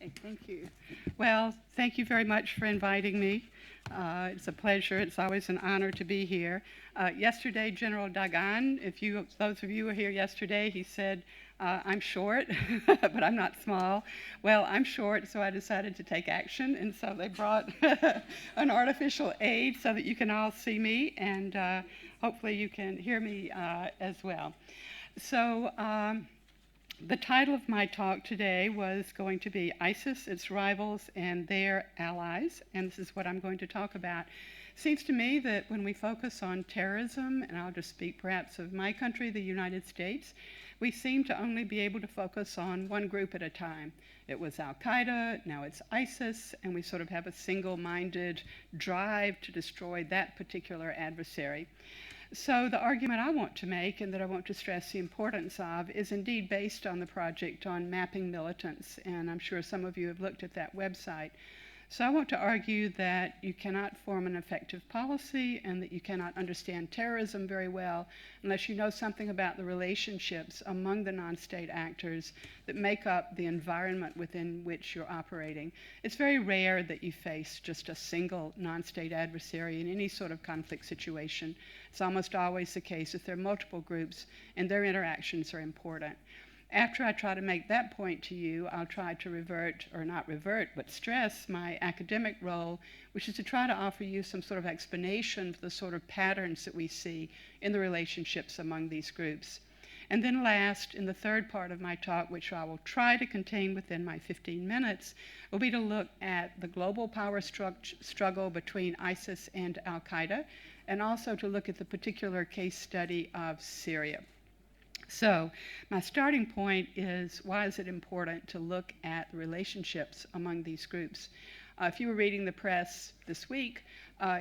Okay, thank you. Well, thank you very much for inviting me. It's a pleasure. It's always an honor to be here. Yesterday, General Dagan, those of you who were here yesterday, he said, I'm short, but I'm not small. Well, I'm short, so I decided to take action, and so they brought an artificial aid so that you can all see me, and hopefully you can hear me as well. So, the title of my talk today was going to be ISIS, its rivals, and their allies, and this is what I'm going to talk about. Seems to me that when we focus on terrorism, and I'll just speak perhaps of my country, the United States, we seem to only be able to focus on one group at a time. It was Al-Qaeda, now it's ISIS, and we sort of have a single-minded drive to destroy that particular adversary. So the argument I want to make, and that I want to stress the importance of, is indeed based on the project on mapping militants, and I'm sure some of you have looked at that website. So I want to argue that you cannot form an effective policy and that you cannot understand terrorism very well unless you know something about the relationships among the non-state actors that make up the environment within which you're operating. It's very rare that you face just a single non-state adversary in any sort of conflict situation. It's almost always the case that there are multiple groups and their interactions are important. After I try to make that point to you, I'll try to revert, or not revert, but stress my academic role, which is to try to offer you some sort of explanation for the sort of patterns that we see in the relationships among these groups. And then last, in the third part of my talk, which I will try to contain within my 15 minutes, will be to look at the global power struggle between ISIS and Al-Qaeda, and also to look at the particular case study of Syria. So my starting point is, why is it important to look at the relationships among these groups? If you were reading the press this week,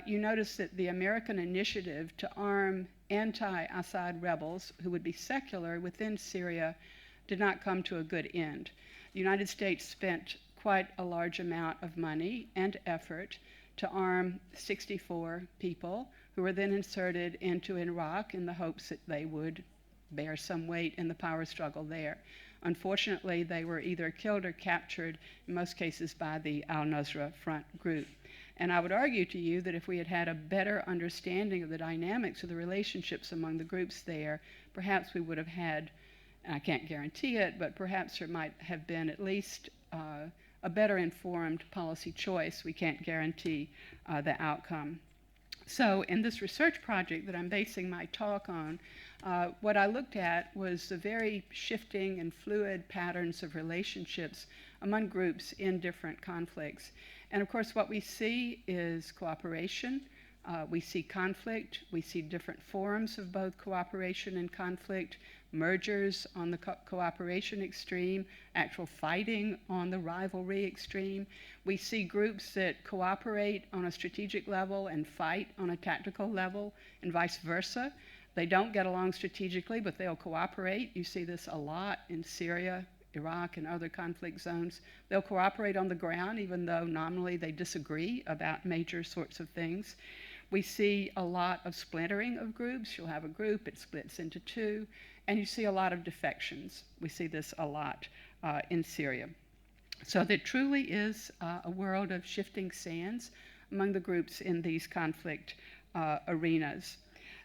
you noticed that the American initiative to arm anti-Assad rebels who would be secular within Syria did not come to a good end. The United States spent quite a large amount of money and effort to arm 64 people who were then inserted into Iraq in the hopes that they would bear some weight in the power struggle there. Unfortunately, they were either killed or captured, in most cases by the al-Nusra Front group. And I would argue to you that if we had had a better understanding of the dynamics of the relationships among the groups there, perhaps we would have had, and I can't guarantee it, but perhaps there might have been at least a better informed policy choice. We can't guarantee the outcome. So in this research project that I'm basing my talk on, what I looked at was the very shifting and fluid patterns of relationships among groups in different conflicts. And of course, what we see is cooperation. We see conflict. We see different forms of both cooperation and conflict, mergers on the cooperation extreme, actual fighting on the rivalry extreme. We see groups that cooperate on a strategic level and fight on a tactical level, and vice versa. They don't get along strategically, but they'll cooperate. You see this a lot in Syria, Iraq, and other conflict zones. They'll cooperate on the ground, even though nominally they disagree about major sorts of things. We see a lot of splintering of groups. You'll have a group, it splits into two, and you see a lot of defections. We see this a lot in Syria. So there truly is a world of shifting sands among the groups in these conflict arenas.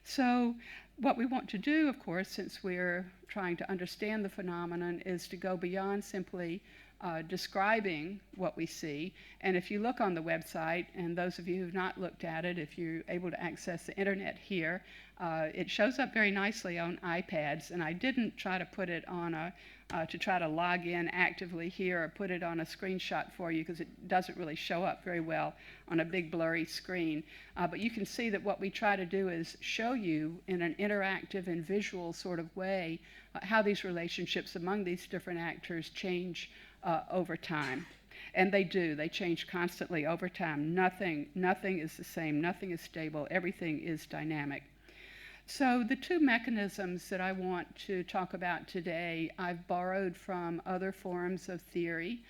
So what we want to do, of course, since we're trying to understand the phenomenon, is to go beyond simply describing what we see. And if you look on the website, and those of you who've not looked at it, if you're able to access the internet here, it shows up very nicely on iPads, and I didn't try to put it on to try to log in actively here or put it on a screenshot for you, because it doesn't really show up very well on a big blurry screen. But you can see that what we try to do is show you in an interactive and visual sort of way how these relationships among these different actors change over time. And they do. They change constantly over time. Nothing is the same. Nothing is stable. Everything is dynamic. So the two mechanisms that I want to talk about today, I've borrowed from other forms of theory.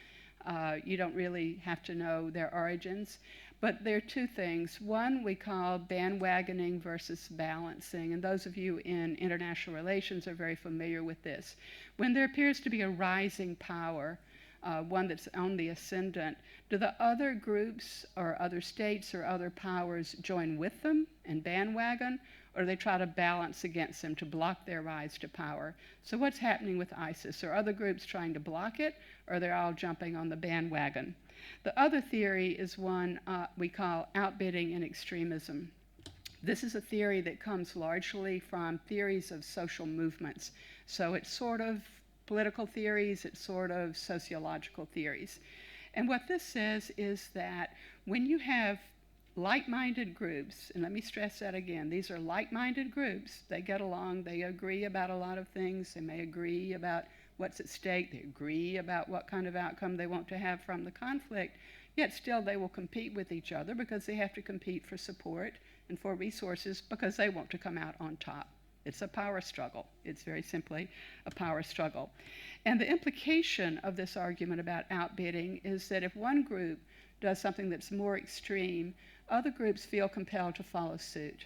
You don't really have to know their origins. But there are two things. One we call bandwagoning versus balancing, and those of you in international relations are very familiar with this. When there appears to be a rising power, one that's on the ascendant, do the other groups or other states or other powers join with them and bandwagon, or do they try to balance against them to block their rise to power? So what's happening with ISIS? Are other groups trying to block it, or they're all jumping on the bandwagon? The other theory is one we call outbidding and extremism. This is a theory that comes largely from theories of social movements. So it's sort of political theories, it's sort of sociological theories. And what this says is that when you have like-minded groups, and let me stress that again, these are like-minded groups, they get along, they agree about a lot of things, they may agree about what's at stake, they agree about what kind of outcome they want to have from the conflict, yet still they will compete with each other because they have to compete for support and for resources because they want to come out on top. It's a power struggle. It's very simply a power struggle. And the implication of this argument about outbidding is that if one group does something that's more extreme, other groups feel compelled to follow suit.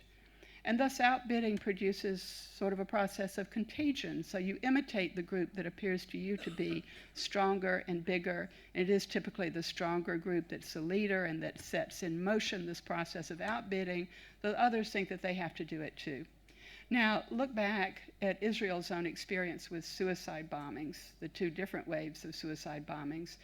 And thus outbidding produces sort of a process of contagion. So you imitate the group that appears to you to be stronger and bigger. And it is typically the stronger group that's the leader and that sets in motion this process of outbidding. The others think that they have to do it too. Now, look back at Israel's own experience with suicide bombings, the two different waves of suicide bombings.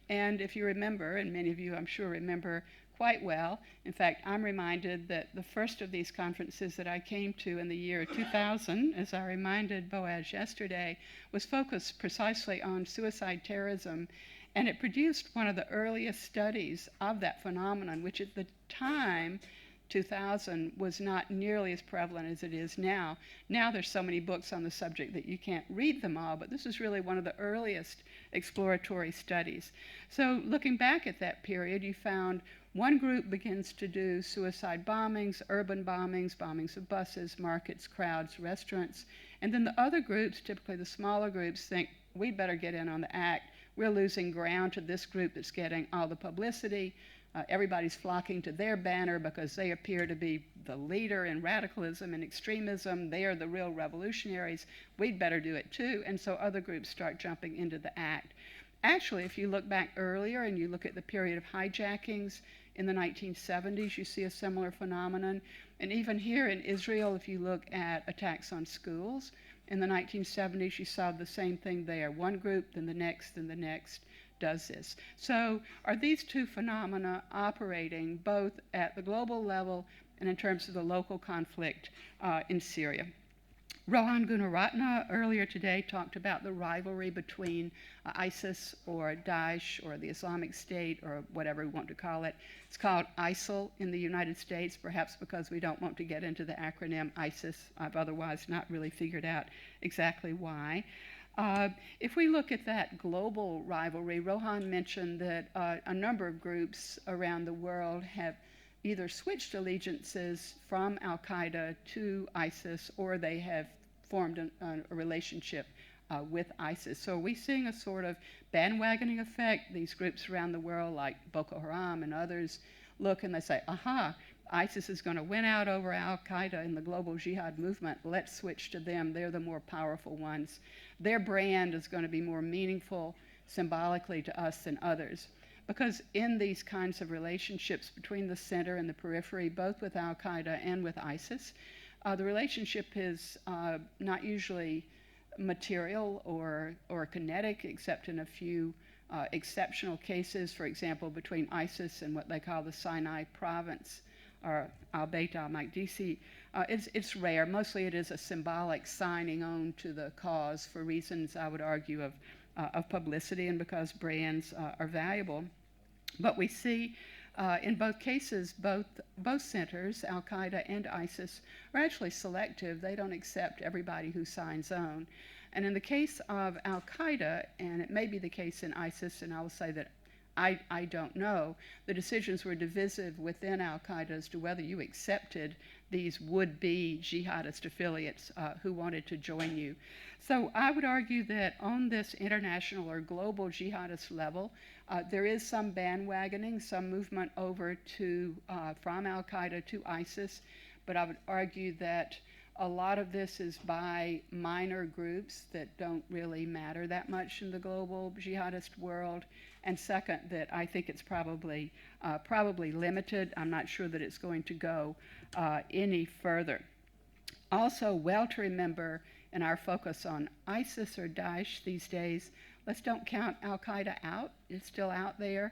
And if you remember, and many of you I'm sure remember quite well, in fact, I'm reminded that the first of these conferences that I came to in the year 2000, as I reminded Boaz yesterday, was focused precisely on suicide terrorism. And it produced one of the earliest studies of that phenomenon, which at the time, 2000, was not nearly as prevalent as it is now. Now there's so many books on the subject that you can't read them all, but this is really one of the earliest exploratory studies. So looking back at that period, you found one group begins to do suicide bombings, urban bombings, bombings of buses, markets, crowds, restaurants, and then the other groups, typically the smaller groups, think, we'd better get in on the act. We're losing ground to this group that's getting all the publicity. Everybody's flocking to their banner because they appear to be the leader in radicalism and extremism. They are the real revolutionaries. We'd better do it too. And so other groups start jumping into the act. Actually, if you look back earlier and you look at the period of hijackings in the 1970s, you see a similar phenomenon. And even here in Israel, if you look at attacks on schools, in the 1970s, you saw the same thing there. One group, then the next, then the next does this. So are these two phenomena operating both at the global level and in terms of the local conflict in Syria? Rohan Gunaratne earlier today talked about the rivalry between ISIS or Daesh or the Islamic State or whatever we want to call it. It's called ISIL in the United States, perhaps because we don't want to get into the acronym ISIS. I've otherwise not really figured out exactly why. If we look at that global rivalry, Rohan mentioned that a number of groups around the world have either switched allegiances from al-Qaeda to ISIS, or they have formed a relationship with ISIS. So are we seeing a sort of bandwagoning effect? These groups around the world like Boko Haram and others look and they say, aha, ISIS is going to win out over al-Qaeda in the global jihad movement. Let's switch to them. They're the more powerful ones. Their brand is going to be more meaningful symbolically to us than others. Because in these kinds of relationships between the center and the periphery, both with al-Qaeda and with ISIS, the relationship is not usually material or kinetic, except in a few exceptional cases, for example, between ISIS and what they call the Sinai province, or al-Bayt al-Maqdisi. It's rare. Mostly it is a symbolic signing on to the cause for reasons, I would argue, of publicity and because brands are valuable. But we see in both cases, both centers, al-Qaeda and ISIS, are actually selective. They don't accept everybody who signs on. And in the case of al-Qaeda, and it may be the case in ISIS, and I will say that I don't know, the decisions were divisive within al-Qaeda as to whether you accepted these would-be jihadist affiliates who wanted to join you. So I would argue that on this international or global jihadist level, there is some bandwagoning, some movement over to from al-Qaeda to ISIS, but I would argue that A lot of this is by minor groups that don't really matter that much in the global jihadist world. And second, that I think it's probably limited. I'm not sure that it's going to go any further. Also, well to remember in our focus on ISIS or Daesh these days, let's don't count Al-Qaeda out. It's still out there.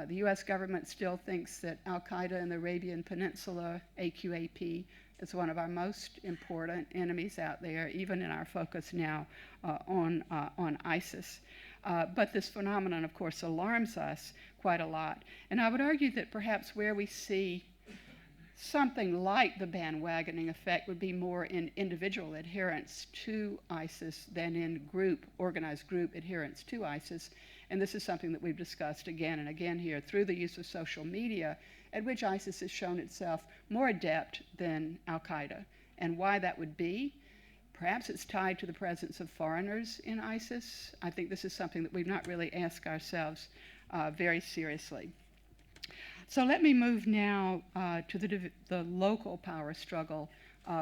The U.S. government still thinks that Al-Qaeda in the Arabian Peninsula, AQAP, is one of our most important enemies out there, even in our focus now on ISIS. But this phenomenon, of course, alarms us quite a lot. And I would argue that perhaps where we see something like the bandwagoning effect would be more in individual adherence to ISIS than in organized group adherence to ISIS. And this is something that we've discussed again and again here through the use of social media, at which ISIS has shown itself more adept than Al-Qaeda. And why that would be, perhaps it's tied to the presence of foreigners in ISIS. I think this is something that we've not really asked ourselves very seriously. So let me move now to the local power struggle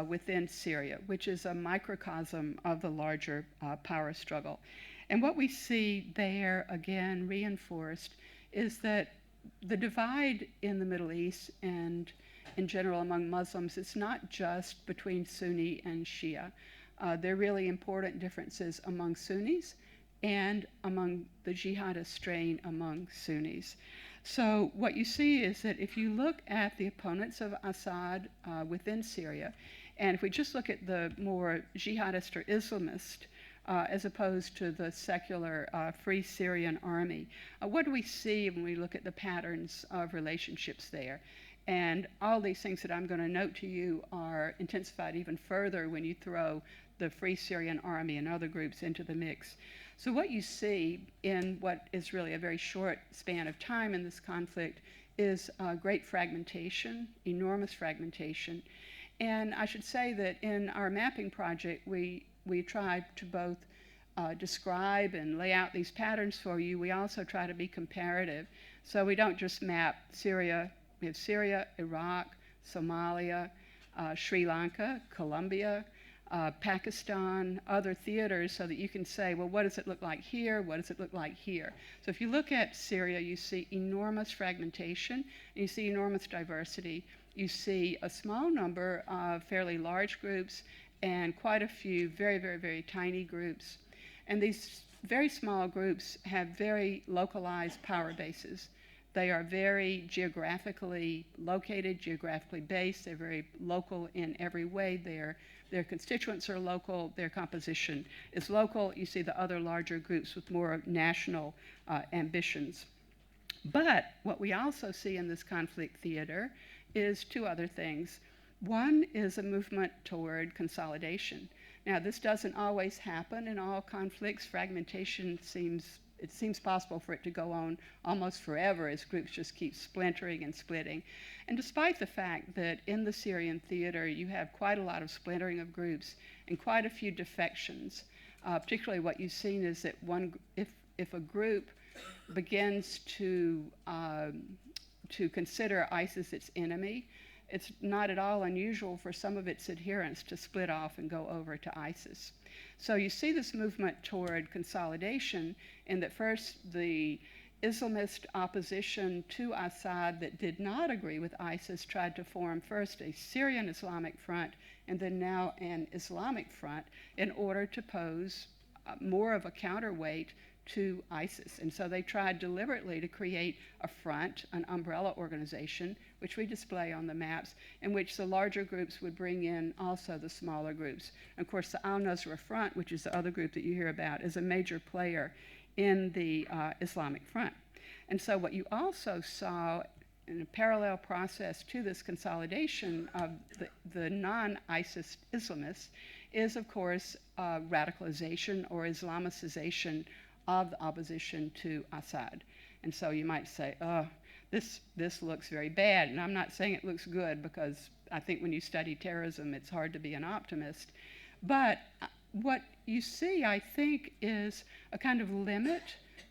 within Syria, which is a microcosm of the larger power struggle. And what we see there, again, reinforced, is that the divide in the Middle East and in general among Muslims is not just between Sunni and Shia. There are really important differences among Sunnis and among the jihadist strain among Sunnis. So what you see is that if you look at the opponents of Assad within Syria, and if we just look at the more jihadist or Islamist as opposed to the secular Free Syrian Army, what do we see when we look at the patterns of relationships there? And all these things that I'm going to note to you are intensified even further when you throw the Free Syrian Army and other groups into the mix. So what you see in what is really a very short span of time in this conflict is great fragmentation, enormous fragmentation. And I should say that in our mapping project, we try to both describe and lay out these patterns for you. We also try to be comparative. So we don't just map Syria. We have Syria, Iraq, Somalia, Sri Lanka, Colombia, Pakistan, other theaters, so that you can say, well, what does it look like here? What does it look like here? So if you look at Syria, you see enormous fragmentation, and you see enormous diversity. You see a small number of fairly large groups and quite a few very, very, very tiny groups. And these very small groups have very localized power bases. They are very geographically located, geographically based. They're very local in every way. Their constituents are local. Their composition is local. You see the other larger groups with more national ambitions. But what we also see in this conflict theater is two other things. One is a movement toward consolidation. Now, this doesn't always happen in all conflicts. Fragmentation seems possible for it to go on almost forever as groups just keep splintering and splitting. And despite the fact that in the Syrian theater you have quite a lot of splintering of groups and quite a few defections, particularly what you've seen is that if a group begins to consider ISIS its enemy, it's not at all unusual for some of its adherents to split off and go over to ISIS. So you see this movement toward consolidation in that first the Islamist opposition to Assad that did not agree with ISIS tried to form first a Syrian Islamic front and then now an Islamic front in order to pose more of a counterweight to ISIS. And so they tried deliberately to create a front, an umbrella organization, which we display on the maps, in which the larger groups would bring in also the smaller groups. And of course, the Al-Nusra Front, which is the other group that you hear about, is a major player in the Islamic Front. And so what you also saw in a parallel process to this consolidation of the non-ISIS Islamists is, of course, radicalization or Islamicization of the opposition to Assad. And so you might say, oh, this looks very bad. And I'm not saying it looks good, because I think when you study terrorism, it's hard to be an optimist. But what you see, I think, is a kind of limit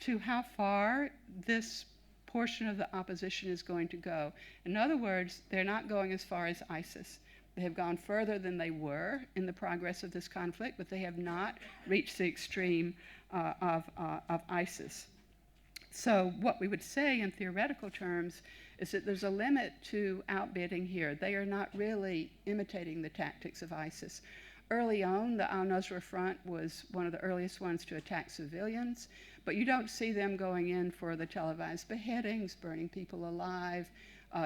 to how far this portion of the opposition is going to go. In other words, they're not going as far as ISIS, They have gone further than they were in the progress of this conflict, but they have not reached the extreme of ISIS. So what we would say in theoretical terms is that there's a limit to outbidding here. They are not really imitating the tactics of ISIS. Early on, the al-Nusra Front was one of the earliest ones to attack civilians, but you don't see them going in for the televised beheadings, burning people alive,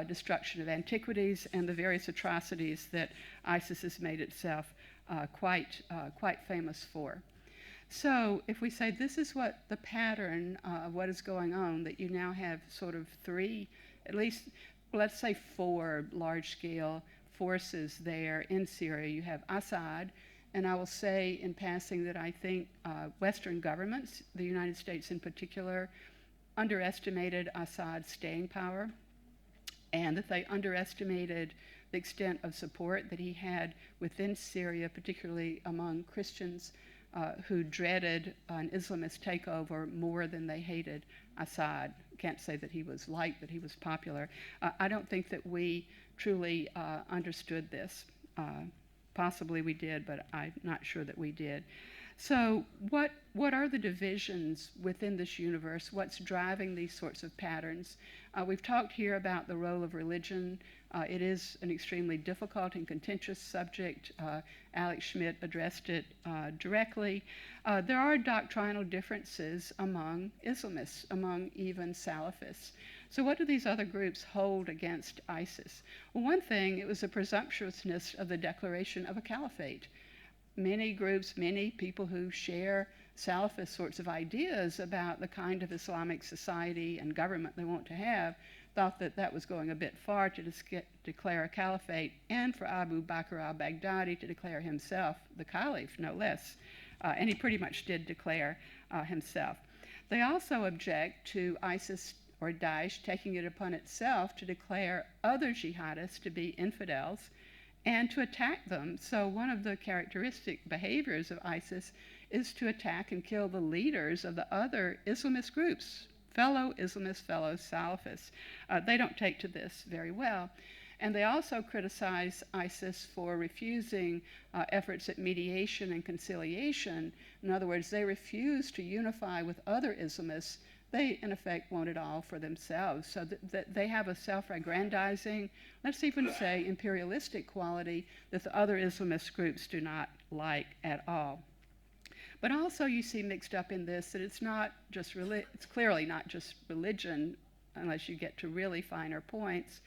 destruction of antiquities, and the various atrocities that ISIS has made itself quite famous for. So if we say this is what the pattern of what is going on, that you now have sort of three, at least, let's say four large-scale forces there in Syria. You have Assad, and I will say in passing that I think Western governments, the United States in particular, underestimated Assad's staying power, and that they underestimated the extent of support that he had within Syria, particularly among Christians who dreaded an Islamist takeover more than they hated Assad. Can't say that he was liked, but he was popular. I don't think that we truly understood this. Possibly we did, but I'm not sure that we did. So what are the divisions within this universe? What's driving these sorts of patterns? We've talked here about the role of religion. It is an extremely difficult and contentious subject. Alex Schmidt addressed it directly. There are doctrinal differences among Islamists, among even Salafists. So what do these other groups hold against ISIS? Well, one thing, it was the presumptuousness of the declaration of a caliphate. Many groups, many people who share Salafist sorts of ideas about the kind of Islamic society and government they want to have, thought that that was going a bit far to declare a caliphate, and for Abu Bakr al-Baghdadi to declare himself the caliph, no less. And he pretty much did declare himself. They also object to ISIS or Daesh taking it upon itself to declare other jihadists to be infidels and to attack them. So one of the characteristic behaviors of ISIS is to attack and kill the leaders of the other Islamist groups, fellow Islamists, fellow Salafists. They don't take to this very well. And they also criticize ISIS for refusing efforts at mediation and conciliation. In other words, they refuse to unify with other Islamists. They, in effect, want it all for themselves. So that they have a self-aggrandizing, let's even say imperialistic quality that the other Islamist groups do not like at all. But also you see mixed up in this that it's not just it's clearly not just religion unless you get to really finer points.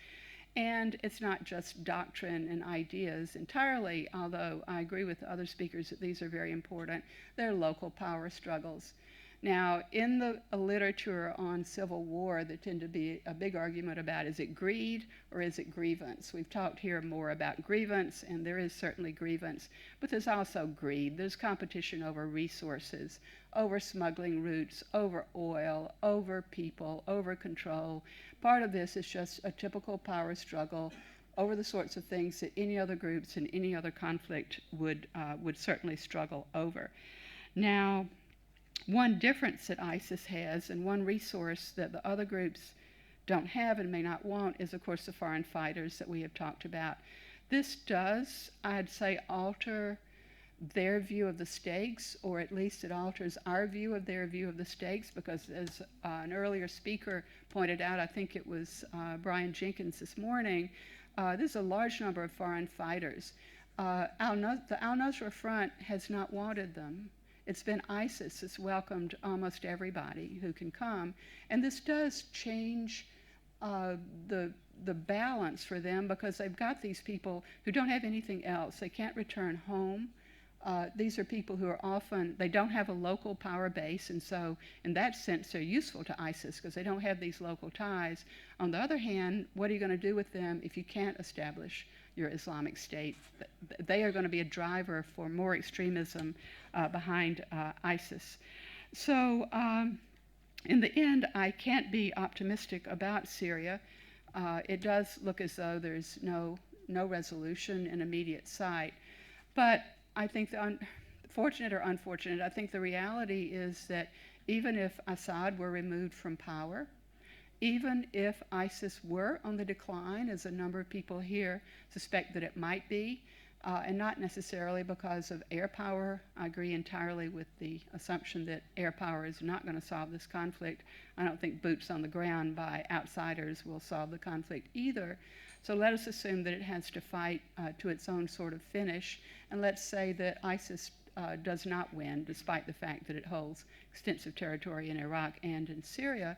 And it's not just doctrine and ideas entirely, although I agree with other speakers that these are very important. They're local power struggles. Now, in the literature on civil war, there tend to be a big argument about is it greed or is it grievance? We've talked here more about grievance, and there is certainly grievance, but there's also greed. There's competition over resources, over smuggling routes, over oil, over people, over control. Part of this is just a typical power struggle over the sorts of things that any other groups in any other conflict would certainly struggle over. Now, one difference that ISIS has and one resource that the other groups don't have and may not want is, of course, the foreign fighters that we have talked about. This does, I'd say, alter their view of the stakes, or at least it alters our view of their view of the stakes, because as an earlier speaker pointed out, I think it was Brian Jenkins this morning, there's a large number of foreign fighters. The al-Nusra Front has not wanted them. It's been ISIS that's welcomed almost everybody who can come. And this does change the balance for them, because they've got these people who don't have anything else. They can't return home. These are people who are often, they don't have a local power base, and so in that sense they're useful to ISIS because they don't have these local ties. On the other hand, what are you going to do with them if you can't establish your Islamic State? They are going to be a driver for more extremism behind ISIS. So in the end, I can't be optimistic about Syria. It does look as though there's no resolution in immediate sight. But I think, fortunate or unfortunate, I think the reality is that even if Assad were removed from power, even if ISIS were on the decline, as a number of people here suspect that it might be, and not necessarily because of air power. I agree entirely with the assumption that air power is not going to solve this conflict. I don't think boots on the ground by outsiders will solve the conflict either. So let us assume that it has to fight to its own sort of finish, and let's say that ISIS does not win, despite the fact that it holds extensive territory in Iraq and in Syria.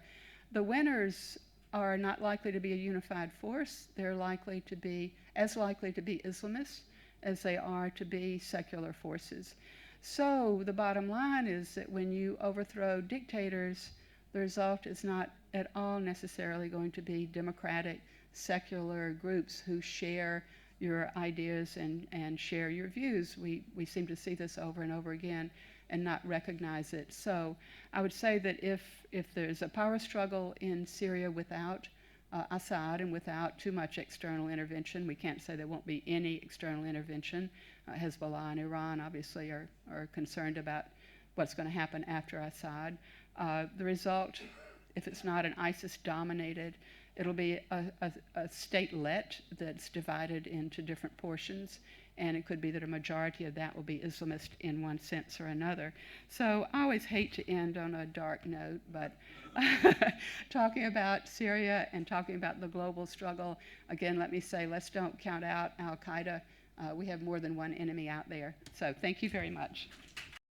The winners are not likely to be a unified force. They're likely to be Islamists as they are to be secular forces. So the bottom line is that when you overthrow dictators, the result is not at all necessarily going to be democratic, secular groups who share your ideas and share your views. We seem to see this over and over again and not recognize it. So I would say that if there's a power struggle in Syria without Assad and without too much external intervention, we can't say there won't be any external intervention. Hezbollah and Iran obviously are concerned about what's going to happen after Assad. The result, if it's not an ISIS-dominated, it'll be a statelet that's divided into different portions, and it could be that a majority of that will be Islamist in one sense or another. So I always hate to end on a dark note, but talking about Syria and talking about the global struggle, again, let me say, let's don't count out al-Qaeda. We have more than one enemy out there. So thank you very much.